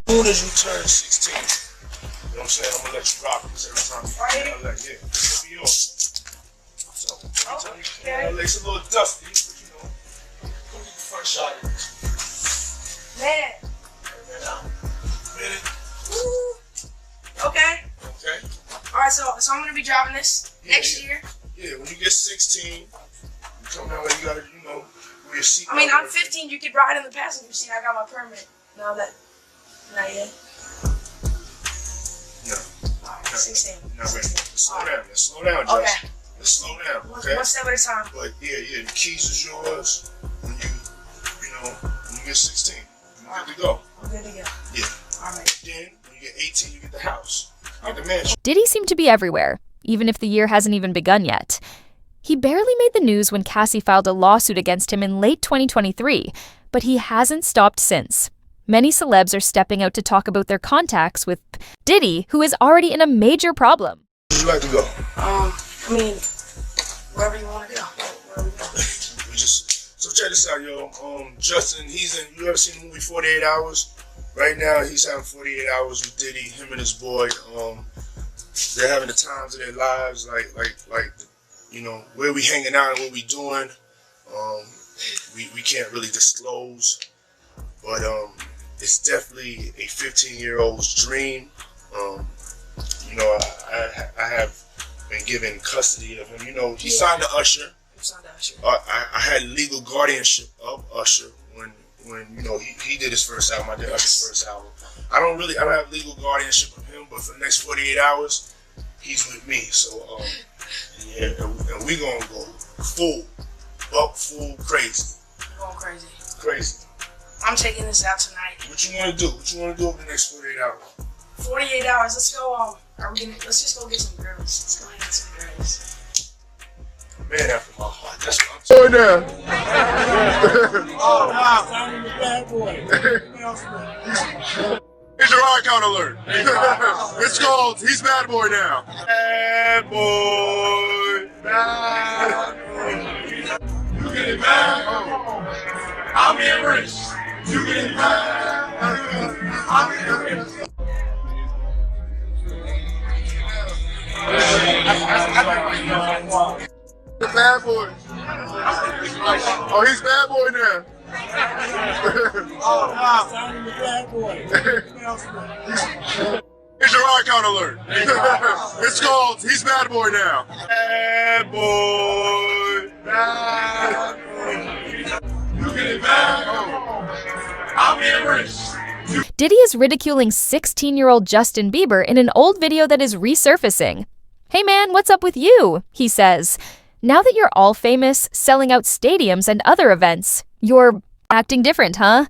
soon as you turn 16, you know what I'm saying? I'm gonna let you rock this every time. I'm like, yeah, this will be yours. So, every time you it's a little dusty, but you know, come get the first shot at this. Man. Okay. Okay. Alright, so I'm gonna be driving this next year. Yeah, when you get 16, you come down like you gotta, you know, wear your seat. I mean, I'm 15, you could ride in the passenger seat. I got my permit. No, that. Not yet. No. Alright, 16. No, wait. Let's slow down. Let's slow down, Justin. Okay. Let's slow down, okay? One step at a time. But yeah, the keys is yours when you get 16. You're good to go. I'm good to go. Yeah. Alright. Then, when you get 18, you get the house. You get the mansion. Diddy seemed to be everywhere, even if the year hasn't even begun yet. He barely made the news when Cassie filed a lawsuit against him in late 2023, but he hasn't stopped since. Many celebs are stepping out to talk about their contacts with Diddy, who is already in a major problem. Where would you like to go? I mean, wherever you want to go. So check this out, yo. Justin, you ever seen the movie 48 Hours? Right now, he's having 48 hours with Diddy, him and his boy. They're having the times of their lives, like, you know, where we hanging out and what we doing. We can't really disclose, but it's definitely a 15-year-old's dream. You know, I have been given custody of him. You know, he signed to Usher. I had legal guardianship of Usher when you know he did his first album. I did Usher's first album. I don't have legal guardianship of him, but for the next 48 hours, he's with me. So yeah, and we gonna go full crazy. Going crazy. Crazy. I'm taking this out tonight. What you wanna do? What you wanna do over the next 48 hours? 48 hours. Let's go. Let's just go get some girls. Let's go get some girls. Man after my heart. That's what I'm saying. Bad boy. Here's your icon alert. It's called He's Bad Boy Now. Bad boy. Bad boy. You get it bad. I'm getting rich. You get it bad. I'm getting rich. The bad boy. Oh, he's bad boy now. Bad boy. Here's your icon alert. It's called He's Bad Boy Now. Bad boy. Bad boy. You get it bad. I'm getting rich. Diddy is ridiculing 16-year-old Justin Bieber in an old video that is resurfacing. "Hey man, what's up with you?" he says. "Now that you're all famous, selling out stadiums and other events, you're acting different, huh?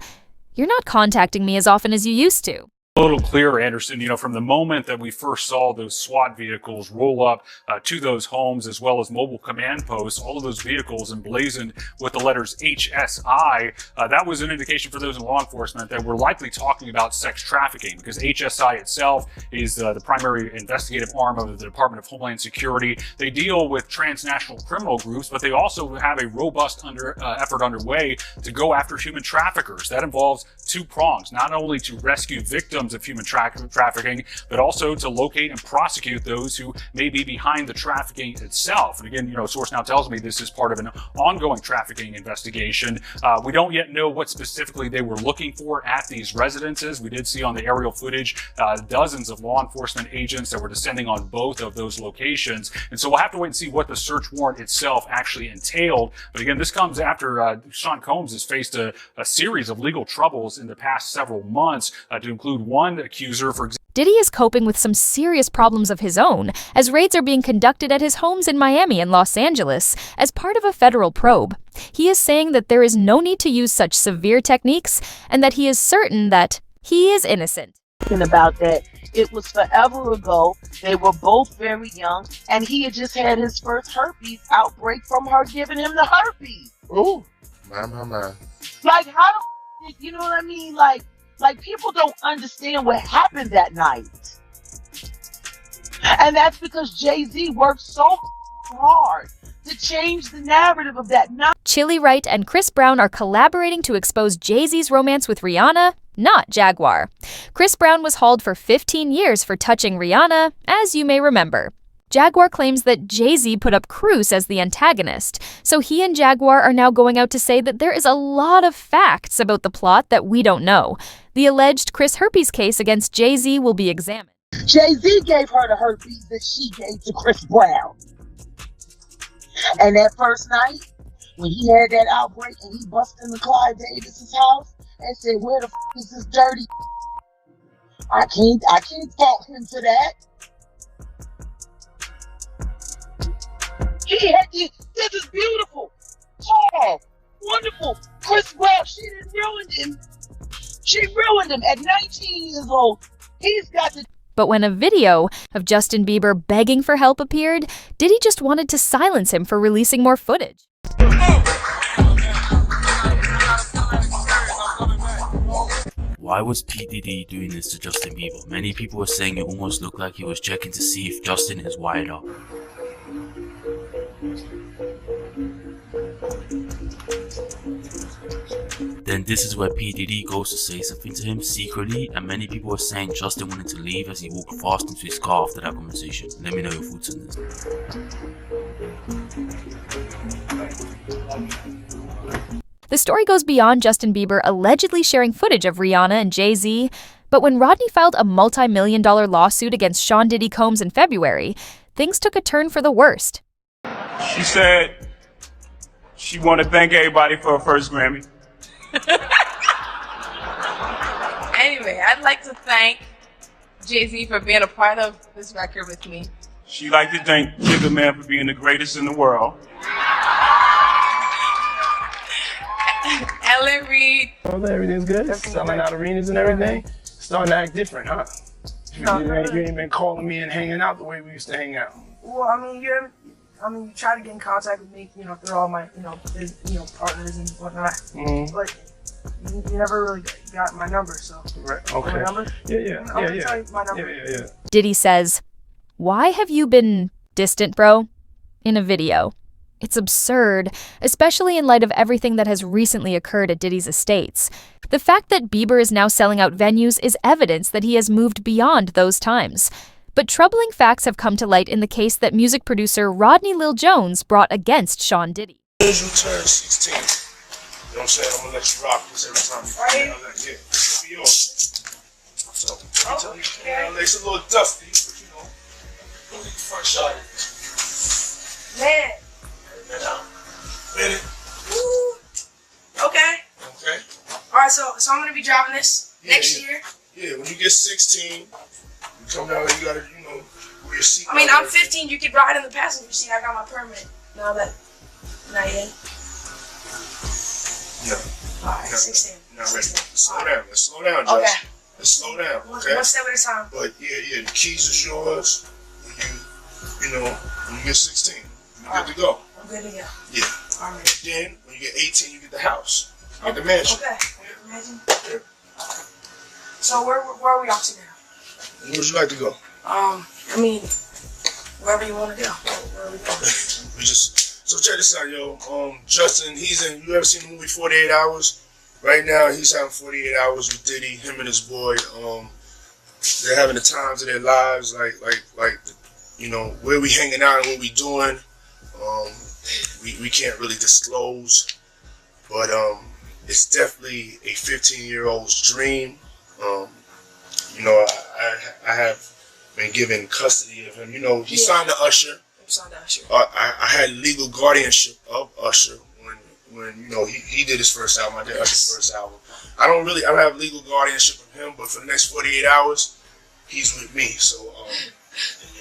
You're not contacting me as often as you used to." A little clearer, Anderson, you know, from the moment that we first saw those SWAT vehicles roll up to those homes, as well as mobile command posts, all of those vehicles emblazoned with the letters HSI, that was an indication for those in law enforcement that we're likely talking about sex trafficking, because HSI itself is the primary investigative arm of the Department of Homeland Security. They deal with transnational criminal groups, but they also have a robust effort underway to go after human traffickers. That involves two prongs, not only to rescue victims of human trafficking, but also to locate and prosecute those who may be behind the trafficking itself. And again, you know, source now tells me this is part of an ongoing trafficking investigation. We don't yet know what specifically they were looking for at these residences. We did see on the aerial footage dozens of law enforcement agents that were descending on both of those locations. And so we'll have to wait and see what the search warrant itself actually entailed. But again, this comes after Sean Combs has faced a series of legal troubles in the past several months, to include one accuser, for example. Diddy is coping with some serious problems of his own, as raids are being conducted at his homes in Miami and Los Angeles as part of a federal probe. He is saying that there is no need to use such severe techniques, and that he is certain that he is innocent. About that, it was forever ago. They were both very young, and he had just had his first herpes outbreak from her giving him the herpes. Oh, my. Like, how the you know what I mean? Like people don't understand what happened that night. And that's because Jay-Z worked so hard to change the narrative of that night. Chili Wright and Chris Brown are collaborating to expose Jay-Z's romance with Rihanna. not Jaguar. Chris Brown was hauled for 15 years for touching Rihanna, as you may remember. Jaguar claims that Jay-Z put up Cruz as the antagonist, so he and Jaguar are now going out to say that there is a lot of facts about the plot that we don't know. The alleged Chris herpes case against Jay-Z will be examined. Jay-Z gave her the herpes that she gave to Chris Brown. And that first night, when he had that outbreak and he busted into Clyde Davis's house and said, "Where the f is this dirty?" I can't fault him for that. This is beautiful, tall, wonderful. Chris Brown, she didn't ruin him. She ruined him at 19 years old. He's got to. But when a video of Justin Bieber begging for help appeared, Diddy just wanted to silence him for releasing more footage. Why was P. Diddy doing this to Justin Bieber? Many people were saying it almost looked like he was checking to see if Justin is wired up. Then this is where P. Diddy goes to say something to him secretly, and many people were saying Justin wanted to leave as he walked fast into his car after that conversation. Let me know your thoughts on this. The story goes beyond Justin Bieber allegedly sharing footage of Rihanna and Jay-Z, but when Rodney filed a multi-million-dollar lawsuit against Sean Diddy Combs in February, things took a turn for the worst. She said she wanted to thank everybody for her first Grammy. Anyway, I'd like to thank Jay-Z for being a part of this record with me. She'd like to thank Jigga Man for being the greatest in the world. Ellen Reed. Everything's good. Selling out arenas and everything. Starting to act different, huh? You ain't been calling me and hanging out the way we used to hang out. Well, I mean, you try to get in contact with me, through all my, partners and whatnot. Mm-hmm. But you never really got my number, so. Right. Okay. My number? Yeah. Tell you my number. Yeah. Diddy says, "Why have you been distant, bro?" in a video. It's absurd, especially in light of everything that has recently occurred at Diddy's estates. The fact that Bieber is now selling out venues is evidence that he has moved beyond those times. But troubling facts have come to light in the case that music producer Rodney Lil Jones brought against Sean Diddy. As you turn 16, you know what I'm saying? I'm gonna let you rock this every time you Right. Yeah, this will be yours. So, it's a little dusty, but we'll get the first shot. Man. Minute. Woo. Okay. Okay. All right, so I'm gonna be driving this next year. Yeah, when you get 16, you come down and you gotta, wear your seat. I mean, I'm 15. You could ride in the passenger seat. I got my permit. Not yet. No. All right, 16. Not ready. Slow down. Let's slow down, Josh. Okay. Let's slow down. Okay. One step at a time. But yeah, the keys is yours. When you get 16, you're good to go. I'm good to go. Yeah. All right. Then when you get 18, you get the house. You get the mansion. Okay. Imagine. So where are we off to now? Where would you like to go? Wherever you want to go. Where are we going? So check this out, yo. Justin, you ever seen the movie 48 Hours? Right now, he's having 48 hours with Diddy, him and his boy. They're having the times of their lives, like where we hanging out and what we doing. We can't really disclose, but it's definitely a 15-year-old's dream. I have been given custody of him. He signed to Usher. I had legal guardianship of Usher when he did his first album. I did Usher's first album. I don't have legal guardianship of him, but for the next 48 hours, he's with me. So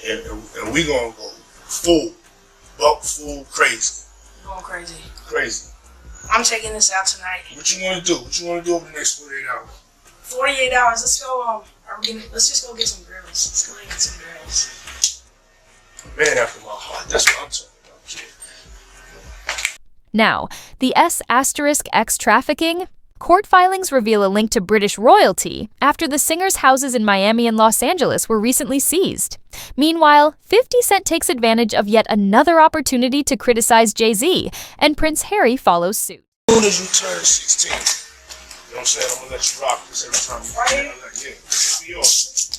and we gonna go full crazy. Going crazy. Crazy. I'm taking this out tonight. What you want to do? What you want to do over the next 48 hours? 48 hours. Let's go. Let's just go get some grills. Let's go get some grills. Man after my heart. That's what I'm talking about, kid. Now, the S*X trafficking? Court filings reveal a link to British royalty after the singer's houses in Miami and Los Angeles were recently seized. Meanwhile, 50 Cent takes advantage of yet another opportunity to criticize Jay-Z, and Prince Harry follows suit. As soon as you turn 16, you know what what I'm saying? I'm gonna let you rock this every time you Right here? Yeah, this will be yours.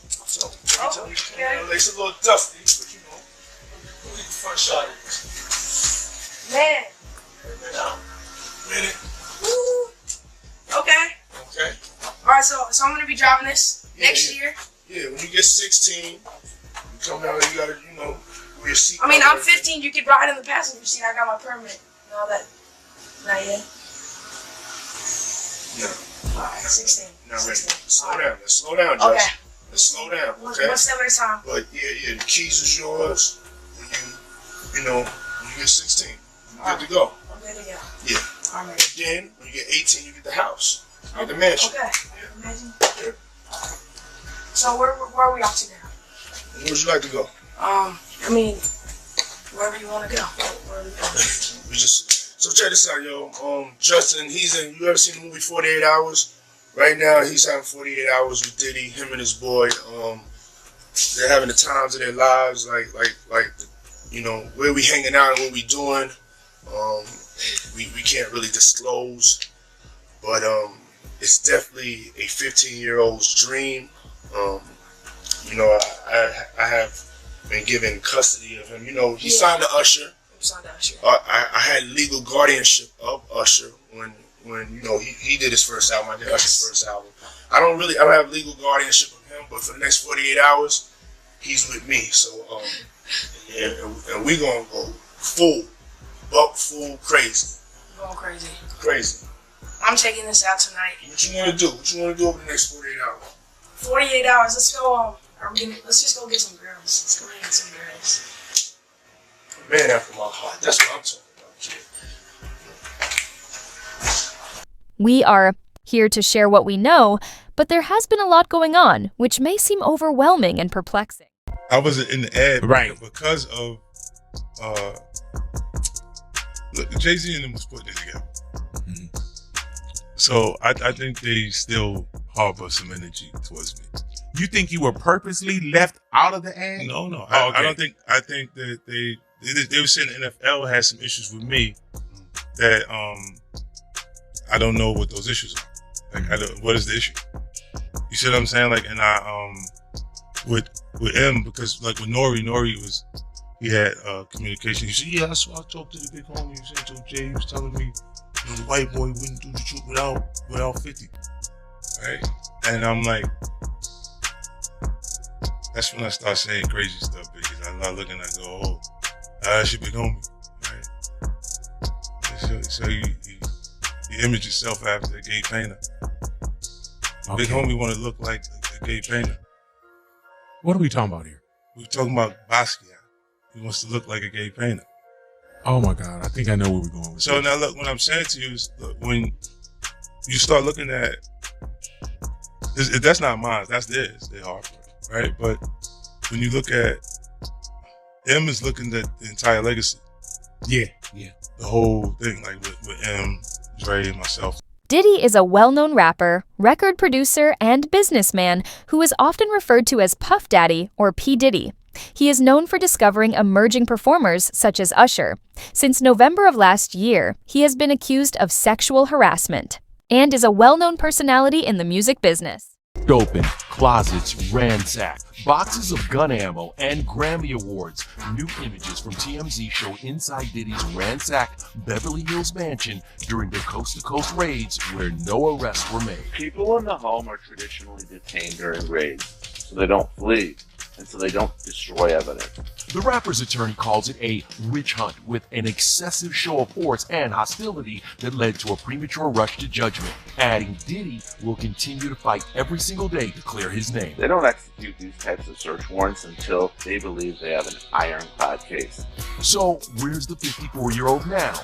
So, every time you come okay. down, it's a little dusty, but you know, we'll get the front shot of this. Man. Minute. Woo. Okay. Okay. Alright, so I'm gonna be driving this next year. Yeah, when you get 16, you come down there, you gotta, you know, wear your seat. I mean, I'm 15. You could ride in the passenger seat. I got my permit and all that. Not yet. No. Alright, 16. Not ready. 16. Slow down. Let's slow down, Josh. Okay. Let's slow down. One Okay. step at a time. But yeah, the keys is yours. When you know, when you get 16, you're good to go. I'm good to go. Yeah. Alright. Then when you get 18, you get the house. You get the mansion. Okay. Yeah. Imagine. Yeah. So where are we off to now? Where would you like to go? I mean, wherever you want to go. Where are we going? We just so check this out, yo. Justin, you ever seen the movie 48 Hours? Right now, he's having 48 hours with Diddy, him and his boy. They're having the times of their lives, like you know, where we hanging out and what we doing. We can't really disclose, but it's definitely a 15-year-old's dream. You know, I have been given custody of him. You know, he signed to Usher. I had legal guardianship of Usher when you know he did his first album. I did Usher's first album. I don't have legal guardianship of him, but for the next 48 hours, he's with me. So yeah, and we gonna go full crazy. Going crazy. Crazy. I'm taking this out tonight. What you wanna do? What you wanna do over the next 48 hours? 48 hours. Let's go. Let's just go get some girls. Let's go get some girls. Man after my heart. That's what I'm talking about, kid. We are here to share what we know, but there has been a lot going on, which may seem overwhelming and perplexing. I wasn't in the ad right because of look, Jay-Z and them was putting it together. Mm-hmm. So I think they still harbor some energy towards me. You think you were purposely left out of the ad? No. Oh, okay. I don't think. I think that they were saying the NFL had some issues with me that I don't know what those issues are. Like, what is the issue? You see what I'm saying? Like, and I with M, because like with Nori he had communication. He said, yeah, that's why I talked to the big homie. He said, so Jay, he was telling me, you know, the white boy wouldn't do the truth without 50, right? And I'm like, that's when I start saying crazy stuff, because I'm not looking at go, oh, that's your big homie, right? So you image yourself after a gay painter. Okay. Big homie want to look like a gay painter. What are we talking about here? We're talking about Basquiat. He wants to look like a gay painter. Oh my God, I think I know where we're going with So this. now look, what I'm saying to you is, look, when you start looking at, that's not mine, that's theirs, their artwork, right? But when you look at, M is looking at the entire legacy. Yeah. The whole thing, like with M, Dre, and myself. Diddy is a well-known rapper, record producer, and businessman who is often referred to as Puff Daddy or P. Diddy. He is known for discovering emerging performers such as Usher. Since November of last year, he has been accused of sexual harassment and is a well-known personality in the music business. Open, closets ransacked, boxes of gun ammo, and Grammy Awards. New images from TMZ show inside Diddy's ransacked Beverly Hills mansion during the coast-to-coast raids where no arrests were made. People in the home are traditionally detained during raids, so they don't flee, and so they don't destroy evidence. The rapper's attorney calls it a witch hunt with an excessive show of force and hostility that led to a premature rush to judgment, adding Diddy will continue to fight every single day to clear his name. They don't execute these types of search warrants until they believe they have an ironclad case. So, where's the 54-year-old now?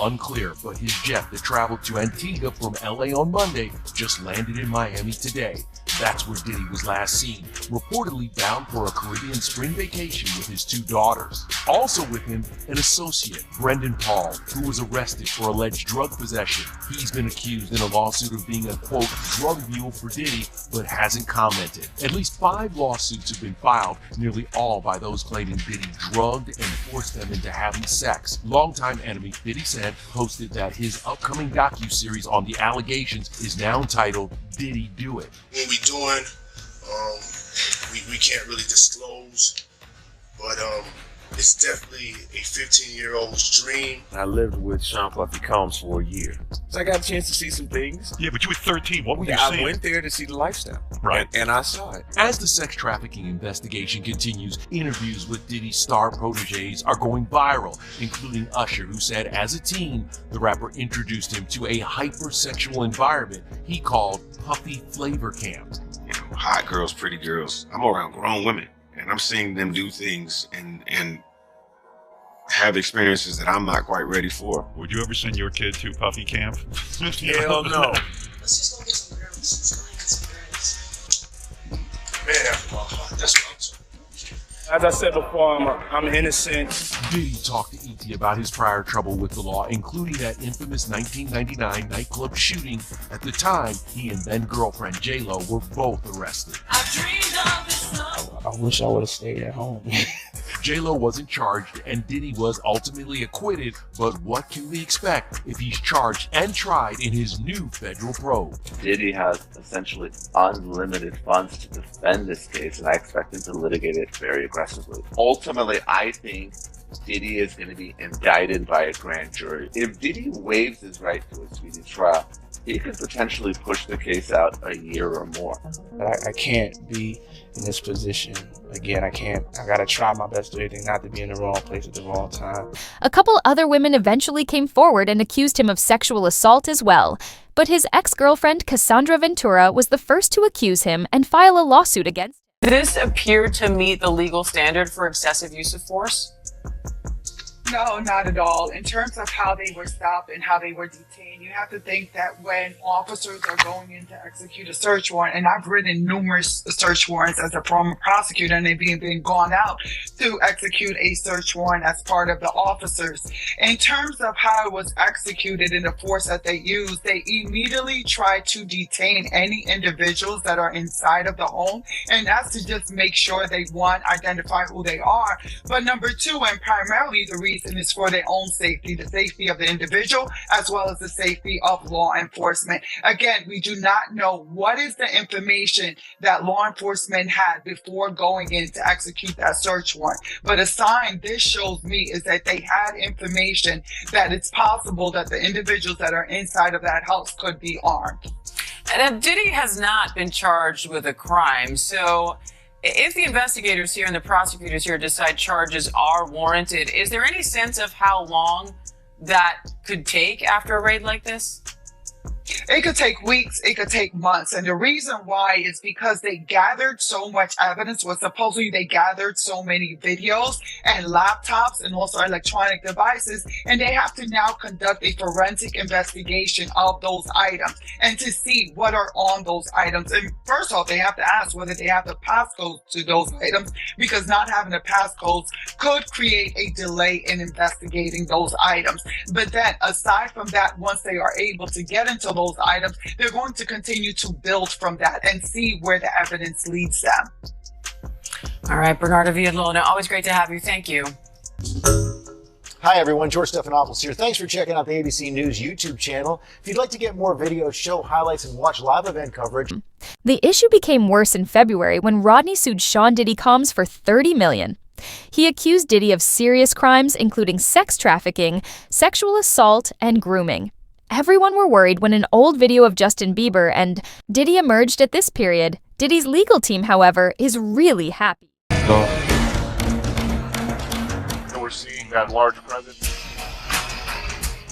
Unclear, but his jet that traveled to Antigua from LA on Monday just landed in Miami today. That's where Diddy was last seen, reportedly bound for a Caribbean spring vacation with his two daughters. Also with him, an associate, Brendan Paul, who was arrested for alleged drug possession. He's been accused in a lawsuit of being a, quote, drug mule for Diddy, but hasn't commented. At least 5 lawsuits have been filed, nearly all by those claiming Diddy drugged and forced them into having sex. Longtime enemy 50 Cent comment posted that his upcoming docu-series on the allegations is now entitled Diddy Do It. What we doing, we can't really disclose, but it's definitely a 15-year-old's dream. I lived with Sean Puffy Combs for a year. So I got a chance to see some things. Yeah, but you were 13. What were you I seeing? went there to see the lifestyle. Right. And I saw it. As the sex trafficking investigation continues, interviews with Diddy's star proteges are going viral, including Usher, who said as a teen, the rapper introduced him to a hypersexual environment he called Puffy Flavor Camp. You know, hot girls, pretty girls. I'm around grown women, and I'm seeing them do things and have experiences that I'm not quite ready for. Would you ever send your kid to Puffy Camp? Hell no. Let's just go get some girls. Let's go get some girls. Man after my heart, that's what I'm talking. As I said before, I'm innocent. Diddy talked to E.T. about his prior trouble with the law, including that infamous 1999 nightclub shooting. At the time, he and then-girlfriend J-Lo were both arrested. I wish I would have stayed at home. J-Lo wasn't charged and Diddy was ultimately acquitted, but what can we expect if he's charged and tried in his new federal probe? Diddy has essentially unlimited funds to defend this case, and I expect him to litigate it very aggressively. Ultimately, I think Diddy is going to be indicted by a grand jury. If Diddy waives his right to a speedy trial, he could potentially push the case out a year or more. I can't be in this position again. I gotta try my best to do anything not to be in the wrong place at the wrong time. A couple other women eventually came forward and accused him of sexual assault as well. But his ex-girlfriend Cassandra Ventura was the first to accuse him and file a lawsuit against him. Did this appear to meet the legal standard for excessive use of force? No, not at all. In terms of how they were stopped and how they were detained, you have to think that when officers are going in to execute a search warrant, and I've written numerous search warrants as a former prosecutor, and they've been gone out to execute a search warrant as part of the officers. In terms of how it was executed and the force that they used, they immediately tried to detain any individuals that are inside of the home, and that's to just make sure they, one, identify who they are, but number two, and primarily the reason is for their own safety, the safety of the individual, as well as the safety of law enforcement. Again, we do not know what is the information that law enforcement had before going in to execute that search warrant. But a sign this shows me is that they had information that it's possible that the individuals that are inside of that house could be armed. And Diddy has not been charged with a crime, so if the investigators here and the prosecutors here decide charges are warranted, is there any sense of how long that could take after a raid like this? It could take weeks, it could take months. And the reason why is because they gathered so much evidence, was supposedly they gathered so many videos and laptops and also electronic devices, and they have to now conduct a forensic investigation of those items and to see what are on those items. And first off, they have to ask whether they have the passcodes to those items, because not having the passcodes could create a delay in investigating those items. But then aside from that, once they are able to get into those items, they're going to continue to build from that and see where the evidence leads them. All right, Bernardo Villalona, always great to have you. Thank you. Hi everyone, George Stephanopoulos here. Thanks for checking out the ABC News YouTube channel. If you'd like to get more videos, show highlights, and watch live event coverage. The issue became worse in February when Rodney sued Sean Diddy Combs for $30 million. He accused Diddy of serious crimes, including sex trafficking, sexual assault, and grooming. Everyone were worried when an old video of Justin Bieber and Diddy emerged at this period. Diddy's legal team, however, is really happy. So we're seeing that large presence.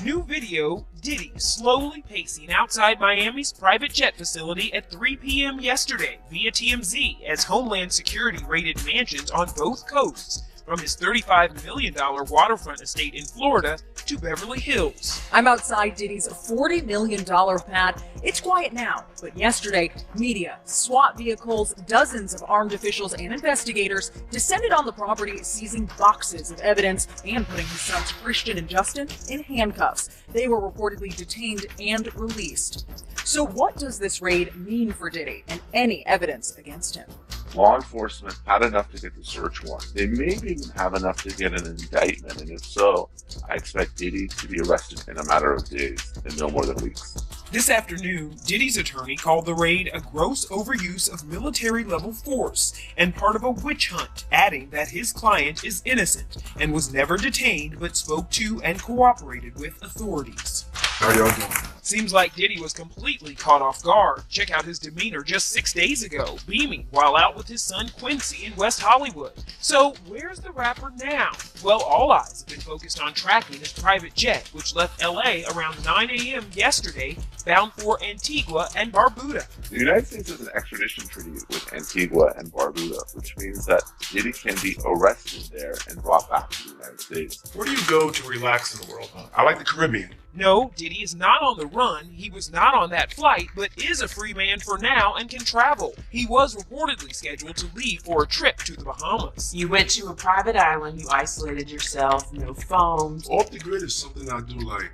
New video, Diddy slowly pacing outside Miami's private jet facility at 3 p.m. yesterday via TMZ as Homeland Security raided mansions on both coasts, from his $35 million waterfront estate in Florida to Beverly Hills. I'm outside Diddy's $40 million pad. It's quiet now, but yesterday, media, SWAT vehicles, dozens of armed officials and investigators descended on the property, seizing boxes of evidence and putting his sons Christian and Justin in handcuffs. They were reportedly detained and released. So what does this raid mean for Diddy and any evidence against him? Law enforcement had enough to get the search warrant. They maybe even have enough to get an indictment, and if so, I expect Diddy to be arrested in a matter of days and no more than weeks. This afternoon, Diddy's attorney called the raid a gross overuse of military-level force and part of a witch hunt, adding that his client is innocent and was never detained but spoke to and cooperated with authorities. How y'all doing? Seems like Diddy was completely caught off guard. Check out his demeanor just 6 days ago, beaming while out with his son Quincy in West Hollywood. So where's the rapper now? Well, all eyes have been focused on tracking his private jet, which left LA around 9 a.m. yesterday, bound for Antigua and Barbuda. The United States has an extradition treaty with Antigua and Barbuda, which means that Diddy can be arrested there and brought back to the United States. Where do you go to relax in the world? I like the Caribbean. No, Diddy is not on the run. He was not on that flight, but is a free man for now and can travel. He was reportedly scheduled to leave for a trip to the Bahamas. You went to a private island, you isolated yourself, no phones. Off the grid is something I do like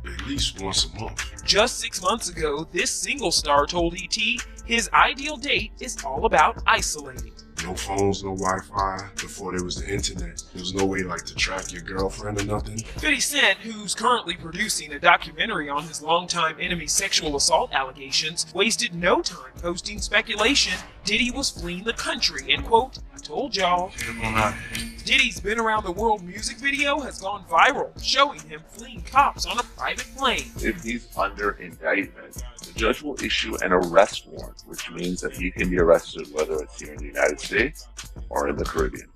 at least once a month. Just 6 months ago, this single star told ET his ideal date is all about isolating. No phones, no Wi-Fi. Before there was the internet, there was no way like to track your girlfriend or nothing. 50 Cent, who's currently producing a documentary on his longtime enemy's sexual assault allegations, wasted no time posting speculation Diddy was fleeing the country and, quote, "I told y'all." Diddy's Been Around the World music video has gone viral, showing him fleeing cops on a private plane. If he's under indictment, the judge will issue an arrest warrant, which means that he can be arrested whether it's here in the United States or in the Caribbean.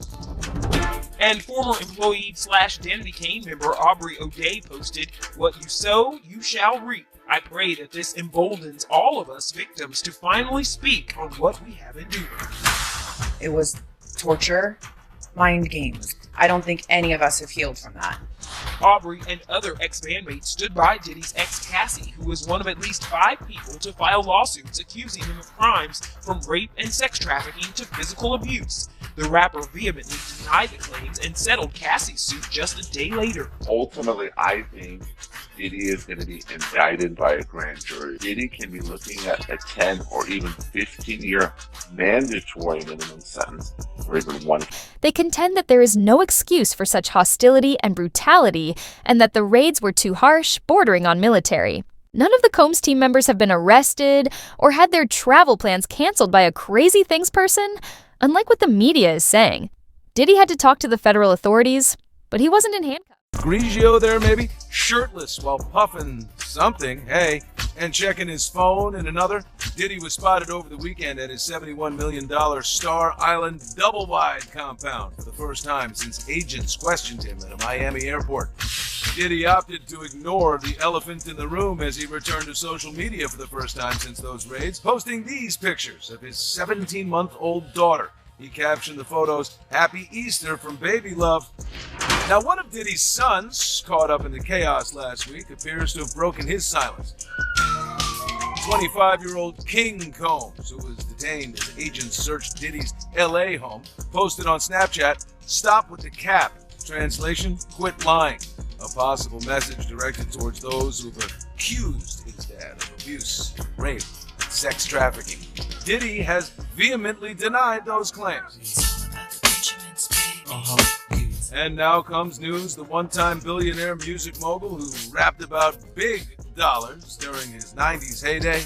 And former employee / Danity Kane member Aubrey O'Day posted, "What you sow, you shall reap. I pray that this emboldens all of us victims to finally speak on what we have endured." It was torture, mind games. I don't think any of us have healed from that. Aubrey and other ex-bandmates stood by Diddy's ex Cassie, who was one of at least 5 people to file lawsuits accusing him of crimes from rape and sex trafficking to physical abuse. The rapper vehemently denied the claims and settled Cassie's suit just a day later. Ultimately, I think Diddy is going to be indicted by a grand jury. Diddy can be looking at a 10 or even 15-year mandatory minimum sentence, or even one. They contend that there is no excuse for such hostility and brutality, and that the raids were too harsh, bordering on military. None of the Combs team members have been arrested or had their travel plans canceled by a crazy things person, unlike what the media is saying. Diddy had to talk to the federal authorities, but he wasn't in handcuffs. Grigio there, maybe? Shirtless while puffing something, hey, and checking his phone. And another, Diddy was spotted over the weekend at his $71 million Star Island double-wide compound for the first time since agents questioned him at a Miami airport. Diddy opted to ignore the elephant in the room as he returned to social media for the first time since those raids, posting these pictures of his 17-month-old daughter. He captioned the photos, "Happy Easter from Baby Love." Now, one of Diddy's sons, caught up in the chaos last week, appears to have broken his silence. 25-year-old King Combs, who was detained as agents searched Diddy's LA home, posted on Snapchat, "Stop with the cap." Translation, "Quit lying." A possible message directed towards those who've accused his dad of abuse, rape, and sex trafficking. Diddy has vehemently denied those claims. And now comes news, the one-time billionaire music mogul who rapped about big dollars during his 90s heyday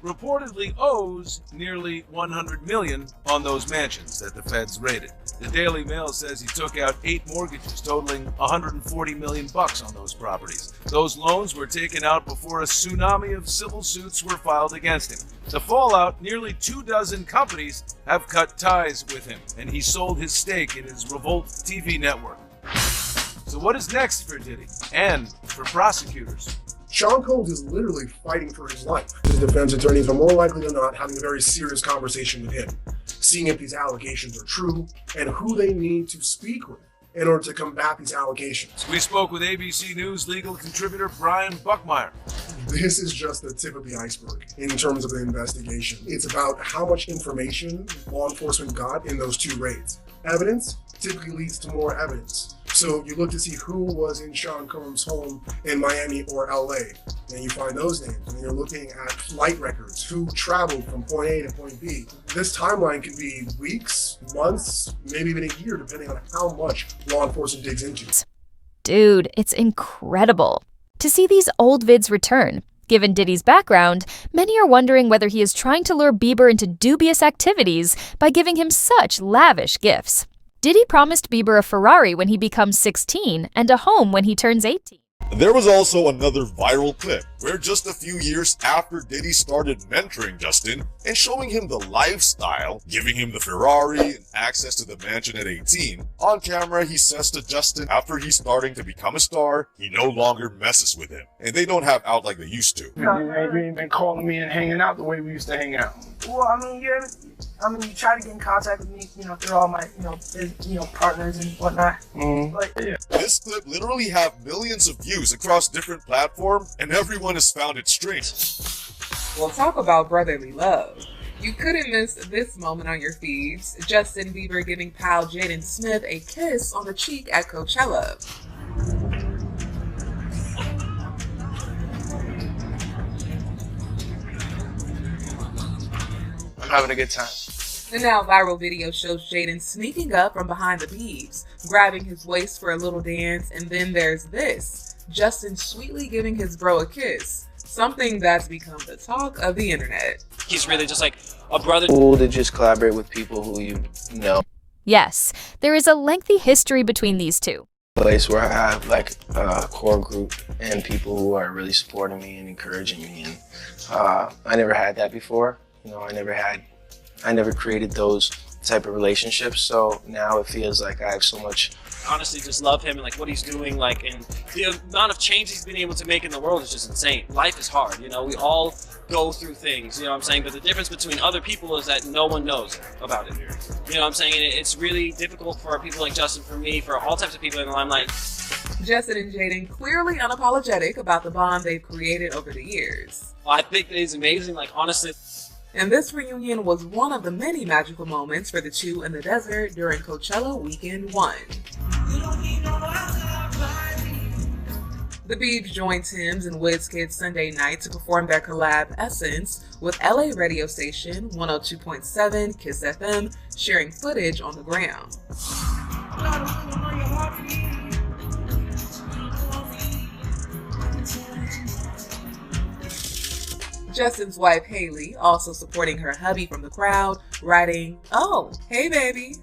reportedly owes nearly $100 million on those mansions that the feds raided. The Daily Mail says he took out 8 mortgages totaling $140 million on those properties. Those loans were taken out before a tsunami of civil suits were filed against him. The fallout, nearly 24 companies have cut ties with him, and he sold his stake in his Revolt TV network. So what is next for Diddy and for prosecutors? Sean Combs is literally fighting for his life. His defense attorneys are more likely than not having a very serious conversation with him, seeing if these allegations are true and who they need to speak with in order to combat these allegations. We spoke with ABC News legal contributor Brian Buckmeyer. This is just the tip of the iceberg in terms of the investigation. It's about how much information law enforcement got in those 2 raids. Evidence typically leads to more evidence. So you look to see who was in Sean Combs' home in Miami or LA, and you find those names. And you're looking at flight records, who traveled from point A to point B. This timeline can be weeks, months, maybe even a year, depending on how much law enforcement digs into. Dude, it's incredible to see these old vids return. Given Diddy's background, many are wondering whether he is trying to lure Bieber into dubious activities by giving him such lavish gifts. Diddy promised Bieber a Ferrari when he becomes 16 and a home when he turns 18. There was also another viral clip where just a few years after Diddy started mentoring Justin and showing him the lifestyle, giving him the Ferrari and access to the mansion at 18, on camera he says to Justin after he's starting to become a star, he no longer messes with him, and they don't have out like they used to. You ain't been calling me and hanging out the way we used to hang out. Well, I mean, you try to get in contact with me, through all my, partners and whatnot. But yeah. This clip literally have millions of views across different platforms, and everyone has found it strange. Well, talk about brotherly love. You couldn't miss this moment on your feeds. Justin Bieber giving pal Jaden Smith a kiss on the cheek at Coachella. I'm having a good time. The now viral video shows Jaden sneaking up from behind the Biebs, grabbing his waist for a little dance, and then there's this, Justin sweetly giving his bro a kiss, something that's become the talk of the internet. He's really just like a brother. Cool to just collaborate with people who you know. Yes, there is a lengthy history between these two. Place where I have like a core group and people who are really supporting me and encouraging me, and I never had that before. I never created those type of relationships, so now it feels like I have so much. Honestly, just love him and like what he's doing, and the amount of change he's been able to make in the world is just insane. Life is hard, we all go through things, what I'm saying? But the difference between other people is that no one knows about it. What I'm saying? And it's really difficult for people like Justin, for me, for all types of people in the limelight. Justin and Jaden clearly unapologetic about the bond they've created over the years. Well, I think it's amazing, honestly. And this reunion was one of the many magical moments for the two in the desert during Coachella Weekend 1. The Biebs joined Tim's and WizKid's Sunday night to perform their collab Essence with LA radio station 102.7 Kiss FM, sharing footage on the gram. Justin's wife, Haley, also supporting her hubby from the crowd, writing, "Oh, hey, baby."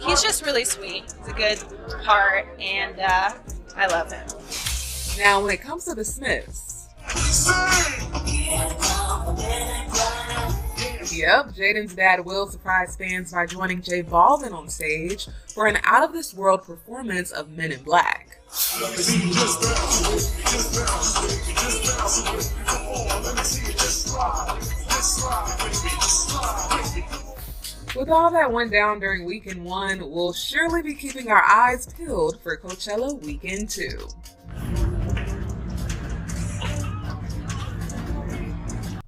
He's just really sweet. He's a good heart, and I love him. Now, when it comes to the Smiths, yep, Jaden's dad will surprise fans by joining J Balvin on stage for an out-of-this-world performance of Men in Black. With all that went down during Weekend 1, we'll surely be keeping our eyes peeled for Coachella Weekend 2.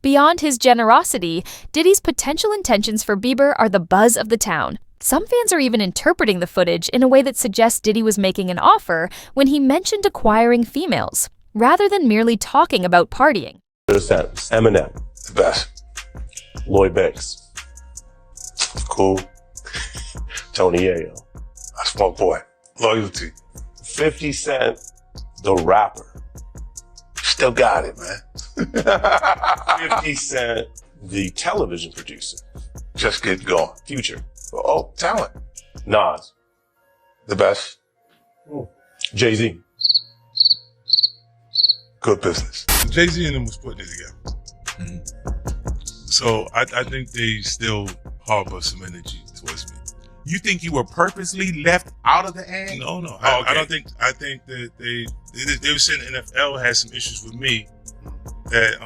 Beyond his generosity, Diddy's potential intentions for Bieber are the buzz of the town. Some fans are even interpreting the footage in a way that suggests Diddy was making an offer when he mentioned acquiring females, rather than merely talking about partying. Eminem, the best. Lloyd Banks, cool. Tony Yayo, that's my boy. Loyalty. 50 Cent, the rapper. Still got it, man. 50 Cent, the television producer. Just getting going. Future. Oh, talent. Nas, the best. Jay-Z, good business. Jay-Z and them was putting it together. So I think they still harbor some energy towards me. You think you were purposely left out of the ad? No. Oh, okay. I think that they were saying the NFL had some issues with me that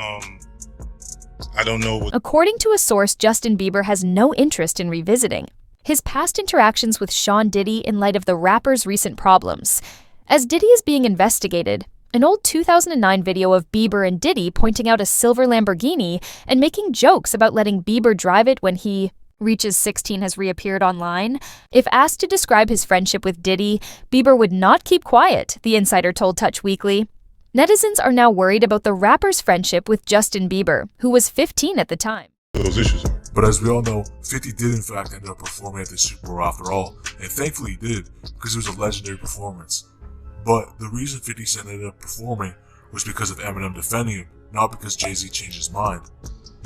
I don't know what. According to a source Justin Bieber has no interest in revisiting his past interactions with Sean Diddy in light of the rapper's recent problems. As Diddy is being investigated, an old 2009 video of Bieber and Diddy pointing out a silver Lamborghini and making jokes about letting Bieber drive it when he Reach's 16 has reappeared online. If asked to describe his friendship with Diddy, Bieber would not keep quiet, the insider told Touch Weekly. Netizens are now worried about the rapper's friendship with Justin Bieber, who was 15 at the time. Those issues are. But as we all know, 50 did in fact end up performing at the Super Bowl after all, and thankfully he did, because it was a legendary performance. But the reason 50 Cent ended up performing was because of Eminem defending him, not because Jay-Z changed his mind.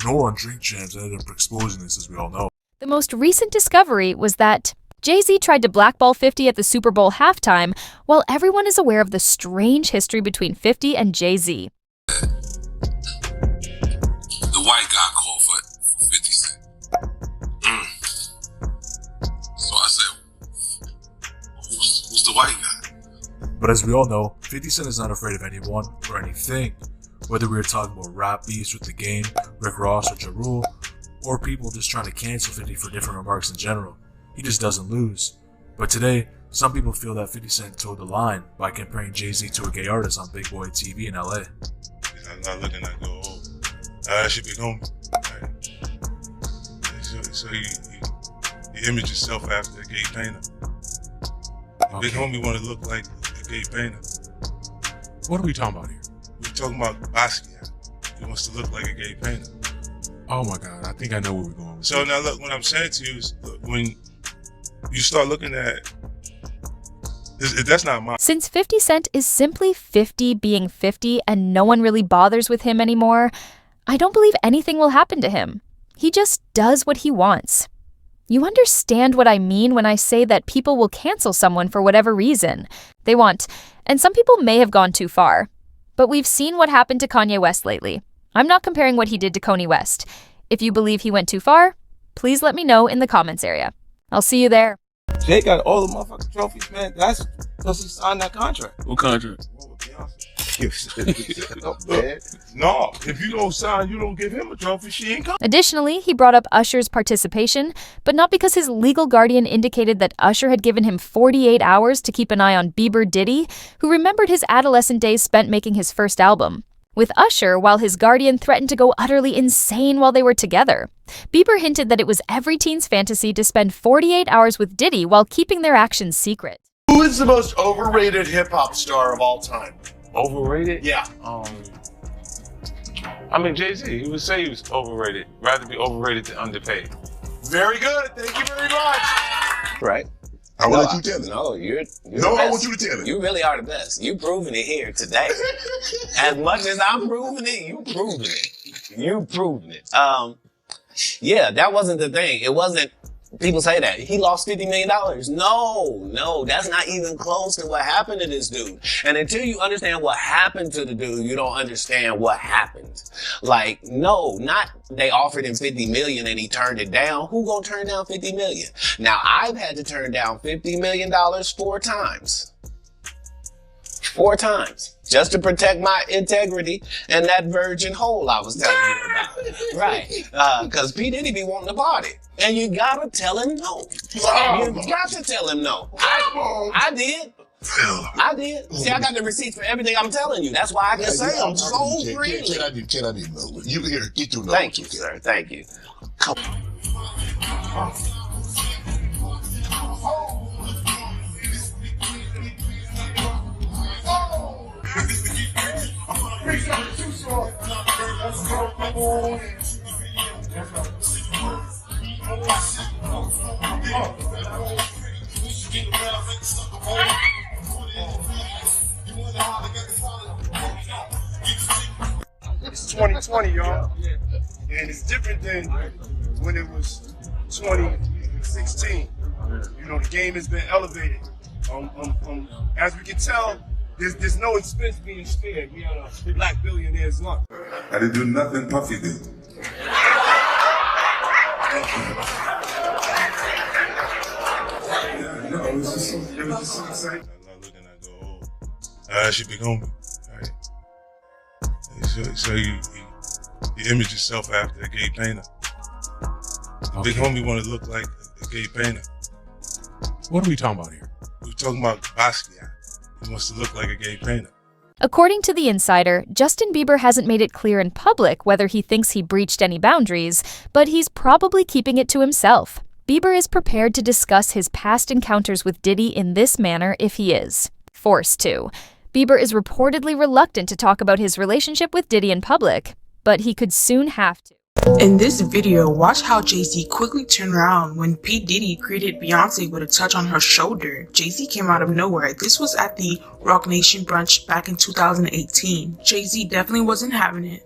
Nor on Drink Champs ended up exposing this, as we all know. The most recent discovery was that Jay-Z tried to blackball 50 at the Super Bowl halftime, while everyone is aware of the strange history between 50 and Jay-Z. The white guy called for 50 Cent. So I said, who's the white guy? But as we all know, 50 Cent is not afraid of anyone or anything. Whether we are talking about rap beefs with The Game, Rick Ross, or Ja Rule, or people just trying to cancel 50 for different remarks in general. He just doesn't lose. But today, some people feel that 50 Cent toed the line by comparing Jay-Z to a gay artist on Big Boy TV in LA. I'm not looking at go, oh, that should be homie. Right? So you image yourself after a gay painter. Okay. Big homie want to look like a gay painter. What are we talking about here? We're talking about Basquiat. He wants to look like a gay painter. Oh my God, I think I know where we're going with So now look, what I'm saying to you is, look, when you start looking at, that's not my... Since 50 Cent is simply 50 being 50 and no one really bothers with him anymore, I don't believe anything will happen to him. He just does what he wants. You understand what I mean when I say that people will cancel someone for whatever reason they want, and some people may have gone too far. But we've seen what happened to Kanye West lately. I'm not comparing what he did to Kanye West. If you believe he went too far, please let me know in the comments area. I'll see you there. Jay got all the motherfucking trophies, man. That's because he signed that contract. What contract? No, if you don't sign, you don't give him a trophy, she ain't coming. Additionally, he brought up Usher's participation, but not because his legal guardian indicated that Usher had given him 48 hours to keep an eye on Bieber Diddy, who remembered his adolescent days spent making his first album. With Usher, while his guardian threatened to go utterly insane while they were together. Bieber hinted that it was every teen's fantasy to spend 48 hours with Diddy while keeping their actions secret. Who is the most overrated hip-hop star of all time? Overrated? Yeah. I mean, Jay-Z, he would say he was overrated. Rather be overrated than underpaid. Very good. Thank you very much. Right. I will let you tell it. No, you're No, the I best. want you to tell it. You really are the best. You proving it here today. As much as I'm proving it, you proving it. You proving it. Yeah, that wasn't the thing. It wasn't, people say that. He lost $50 million. No, that's not even close to what happened to this dude. And until you understand what happened to the dude, you don't understand what happened. Like, no, not they offered him $50 million and he turned it down. Who gonna turn down $50 million? Now, I've had to turn down $50 million 4 times. 4 times. Just to protect my integrity and that virgin hole I was telling you about. Right. Because P. Diddy be wanting to party. And you gotta tell him no. You got to tell him no. I did. I did. See, I got the receipts for everything I'm telling you. That's why I can say them so freely. Can I need no? You here, get your notes. Thank you, sir. Thank you. Come It's 2020, y'all. And it's different than when it was 2016. You know, the game has been elevated. As we can tell, there's no expense being spared. We had a black billionaire's lunch. I didn't do nothing Puffy did. No, it was just so exciting. I'm not looking at go, oh, that should be homie. Right? So you image yourself after a gay painter. Big homie want to look like a gay painter. What are we talking about here? We're talking about Basquiat. He wants to look like a gay painter. According to The Insider, Justin Bieber hasn't made it clear in public whether he thinks he breached any boundaries, but he's probably keeping it to himself. Bieber is prepared to discuss his past encounters with Diddy in this manner if he is forced to. Bieber is reportedly reluctant to talk about his relationship with Diddy in public, but he could soon have to. In this video, watch how Jay-Z quickly turned around when P. Diddy greeted Beyonce with a touch on her shoulder. Jay-Z came out of nowhere. This was at the Rock Nation brunch back in 2018. Jay-Z definitely wasn't having it.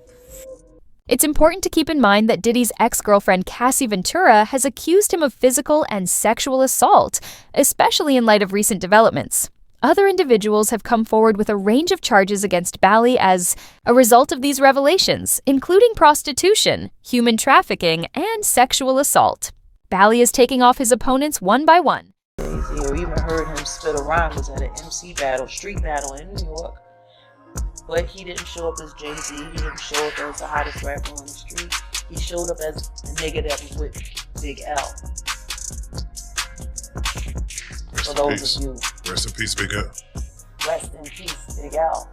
It's important to keep in mind that Diddy's ex-girlfriend Cassie Ventura has accused him of physical and sexual assault, especially in light of recent developments. Other individuals have come forward with a range of charges against Bally as a result of these revelations, including prostitution, human trafficking, and sexual assault. Bally is taking off his opponents one by one. You even heard him spit a rhyme. Was at an MC battle, street battle in New York. But he didn't show up as Jay-Z. He didn't show up as the hottest rapper on the street. He showed up as a nigga that was with Big L. For those of you. Rest in peace, Big L. Rest in peace, Big L.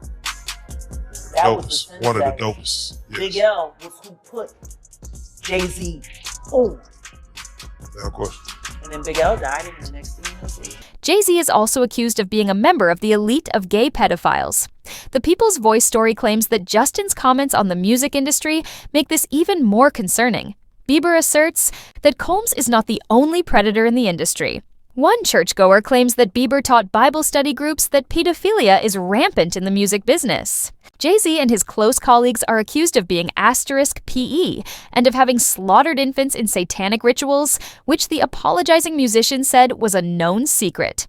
That was the one of the dopest. Yes. Big L was who put Jay-Z on. Yeah, of course. And then Big L died, and the next thing you see. Jay-Z is also accused of being a member of the elite of gay pedophiles. The People's Voice story claims that Justin's comments on the music industry make this even more concerning. Bieber asserts that Combs is not the only predator in the industry. One churchgoer claims that Bieber taught Bible study groups that pedophilia is rampant in the music business. Jay-Z and his close colleagues are accused of being *PE and of having slaughtered infants in satanic rituals, which the apologizing musician said was a known secret.